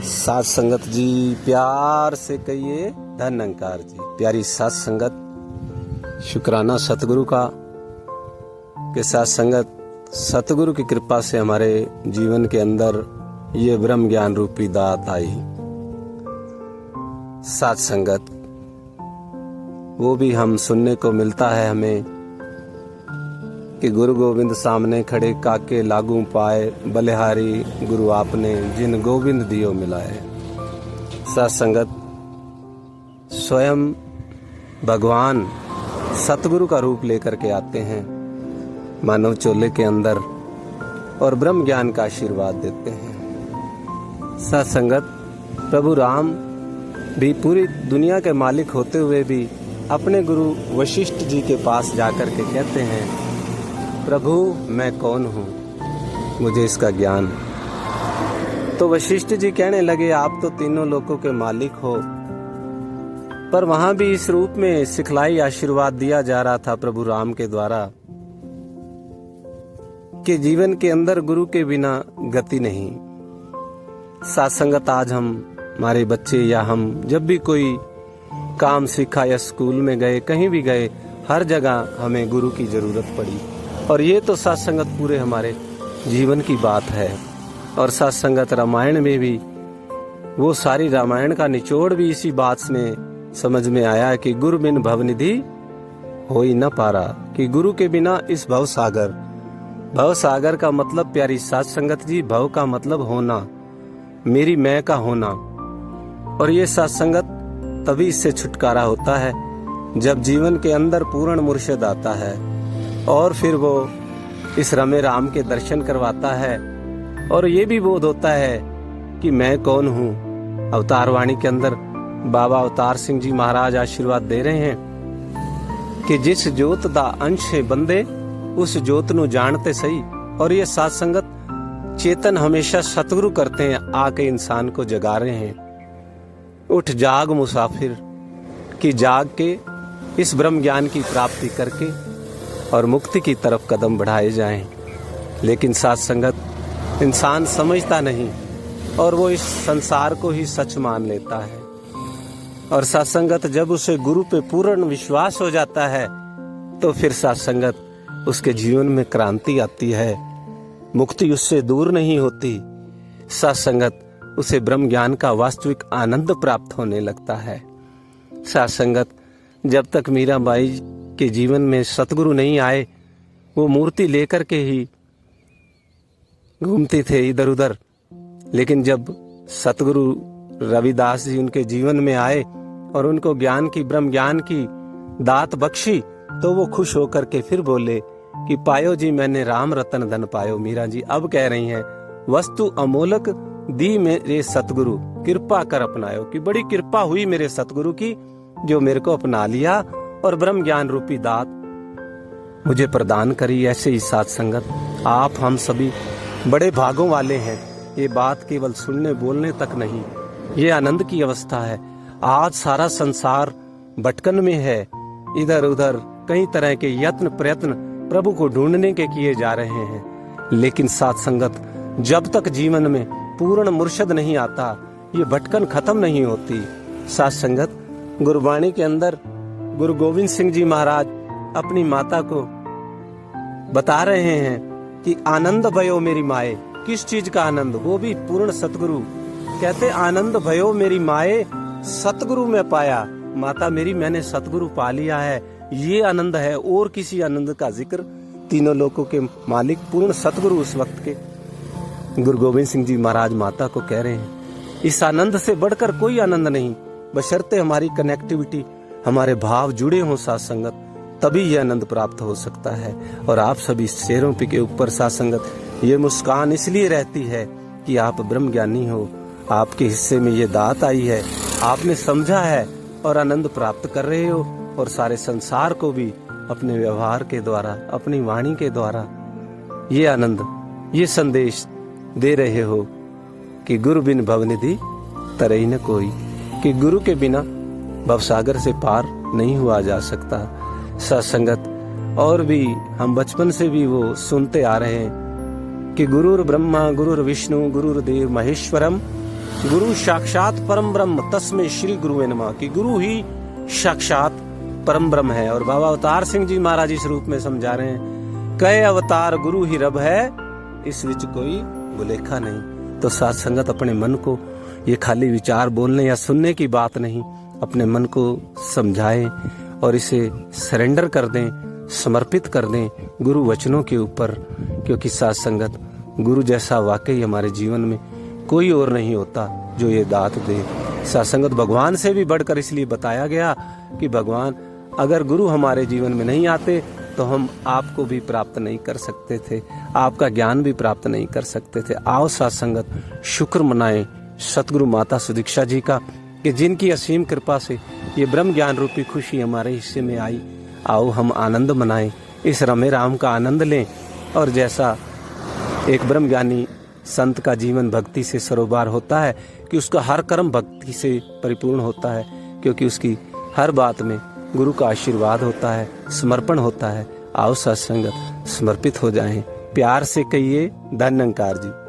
साथ संगत जी प्यार से कहिए धन अंकार जी। प्यारी साथ संगत, शुक्राना सतगुरु का कि साथ संगत सतगुरु की कृपा से हमारे जीवन के अंदर ये ब्रह्म ज्ञान रूपी दात आई। साथ संगत वो भी हम सुनने को मिलता है हमें कि गुरु गोविंद सामने खड़े काके लागू पाए, बलिहारी गुरु आपने जिन गोविंद दियो मिलाए। साथ संगत स्वयं भगवान सतगुरु का रूप लेकर के आते हैं मानव चोले के अंदर और ब्रह्म ज्ञान का आशीर्वाद देते हैं। साथ संगत प्रभु राम भी पूरी दुनिया के मालिक होते हुए भी अपने गुरु वशिष्ठ जी के पास जाकर के कहते हैं, प्रभु मैं कौन हूँ, मुझे इसका ज्ञान। तो वशिष्ठ जी कहने लगे, आप तो तीनों लोकों के मालिक हो। पर वहां भी इस रूप में सिखलाई आशीर्वाद दिया जा रहा था प्रभु राम के द्वारा कि जीवन के अंदर गुरु के बिना गति नहीं। साथ संगत आज हमारे बच्चे या हम जब भी कोई काम सीखा या स्कूल में गए, कहीं भी गए, हर जगह हमें गुरु की जरूरत पड़ी। और ये तो साथ संगत पूरे हमारे जीवन की बात है। और साथ संगत रामायण में भी वो सारी रामायण का निचोड़ भी इसी बात में समझ में आया कि गुरु बिन भवनिधि हो ही न पारा, कि गुरु के बिना इस भव सागर का मतलब प्यारी साथ संगत जी, भव का मतलब होना, मेरी मैं का होना। और ये साथ संगत तभी इससे छुटकारा होता है जब जीवन के अंदर पूर्ण मुर्शिद आता है और फिर वो इस रमे राम के दर्शन करवाता है और ये भी बोध होता है कि मैं कौन हूँ। अवतार वाणी के अंदर बाबा अवतार सिंह जी महाराज आशीर्वाद दे रहे हैं कि जिस जोत दा अंश है बंदे, उस जोत नु जानते सही। और ये साथ संगत चेतन हमेशा सतगुरु करते हैं, आके इंसान को जगा रहे हैं। उठ जाग मुसाफिर कि जाग के इस ब्रह्म ज्ञान की प्राप्ति करके और मुक्ति की तरफ कदम बढ़ाए जाएं। लेकिन साथ संगत इंसान समझता नहीं और वो इस संसार को ही सच मान लेता है। और साथ संगत जब उसे गुरु पे पूर्ण विश्वास हो जाता है तो फिर साथ संगत उसके जीवन में क्रांति आती है, मुक्ति उससे दूर नहीं होती। साथ संगत उसे ब्रह्म ज्ञान का वास्तविक आनंद प्राप्त होने लगता है। साथ संगत जब तक मीराबाई के जीवन में सतगुरु नहीं आए, वो मूर्ति लेकर के ही घूमते थे इधर उधर। लेकिन जब सतगुरु रविदास जी उनके जीवन में आए और उनको ज्ञान की, ब्रह्म ज्ञान की दात बख्शी, तो वो खुश होकर के फिर बोले कि पायो जी मैंने राम रतन धन पायो। मीरा जी अब कह रही हैं, वस्तु अमोलक दी मेरे सतगुरु कृपा कर अपनायो, कि बड़ी कृपा हुई मेरे सतगुरु की जो मेरे को अपना लिया और ब्रह्म ज्ञान रूपी दात मुझे प्रदान करी। ऐसे ही साथ संगत आप हम सभी बड़े भागों वाले हैं। ये बात केवल सुनने बोलने तक नहीं, ये आनंद की अवस्था है। आज सारा संसार भटकन में है, इधर उधर कई तरह के यत्न प्रयत्न प्रभु को ढूंढने के किए जा रहे हैं। लेकिन साथ संगत जब तक जीवन में पूर्ण मुर्शिद नहीं आता, ये भटकन खत्म नहीं होती। साथ संगत गुरबाणी के अंदर गुरु गोविंद सिंह जी महाराज अपनी माता को बता रहे हैं कि आनंद भयो मेरी माए। किस चीज का आनंद? वो भी पूर्ण सतगुरु। कहते आनंद भयो मेरी माए, सतगुरु में पाया। माता मेरी, मैंने सतगुरु पा लिया है, ये आनंद है। और किसी आनंद का जिक्र, तीनों लोकों के मालिक पूर्ण सतगुरु उस वक्त के गुरु गोविंद सिंह जी महाराज माता को कह रहे हैं, इस आनंद से बढ़कर कोई आनंद नहीं, बशर्ते हमारी कनेक्टिविटी, हमारे भाव जुड़े हों साथ संगत, तभी यह आनंद प्राप्त हो सकता है। और आप सभी शेरों पे के ऊपर साथ संगत ये मुस्कान इसलिए रहती है कि आप ब्रह्म ज्ञानी हो, आपके हिस्से में ये दात आई है, आपने समझा है और आनंद प्राप्त कर रहे हो। और सारे संसार को भी अपने व्यवहार के द्वारा, अपनी वाणी के द्वारा ये आनंद, ये संदेश दे रहे हो कि गुरु बिन भवनिधि तरई न कोई, कि गुरु के बिना भवसागर से पार नहीं हुआ जा सकता। सत्संगत और भी हम बचपन से भी वो सुनते आ रहे हैं कि गुरुर ब्रह्मा गुरुर विष्णु गुरुर देव महेश्वरम गुरु साक्षात परम ब्रह्म तस्मै श्री गुरुवे नमः कि गुरु ही साक्षात परम ब्रह्म है। और बाबा अवतार सिंह जी महाराज इस रूप में समझा रहे हैं, कहे अवतार गुरु ही रब है, इस विच कोई भुलेखा नहीं। तो साथ संगत अपने मन को, ये खाली विचार बोलने या सुनने की बात नहीं, अपने मन को समझाएं और इसे सरेंडर कर दें, समर्पित कर दें गुरु वचनों के ऊपर। क्योंकि साथ संगत गुरु जैसा वाकई हमारे जीवन में कोई और नहीं होता जो ये दात दे। साथ संगत भगवान से भी बढ़कर इसलिए बताया गया कि भगवान अगर गुरु हमारे जीवन में नहीं आते तो हम आपको भी प्राप्त नहीं कर सकते थे, आपका ज्ञान भी प्राप्त नहीं कर सकते थे। आओ साथ संगत शुक्र मनाएं सतगुरु माता सुदीक्षा जी का कि जिनकी असीम कृपा से ये ब्रह्म ज्ञान रूपी खुशी हमारे हिस्से में आई। आओ हम आनंद मनाएं, इस रमे राम का आनंद लें। और जैसा एक ब्रह्म ज्ञानी संत का जीवन भक्ति से सरोबार होता है कि उसका हर कर्म भक्ति से परिपूर्ण होता है, क्योंकि उसकी हर बात में गुरु का आशीर्वाद होता है, समर्पण होता है। आओ सत्संगत समर्पित हो जाएं। प्यार से कहिए धन्यंकार जी।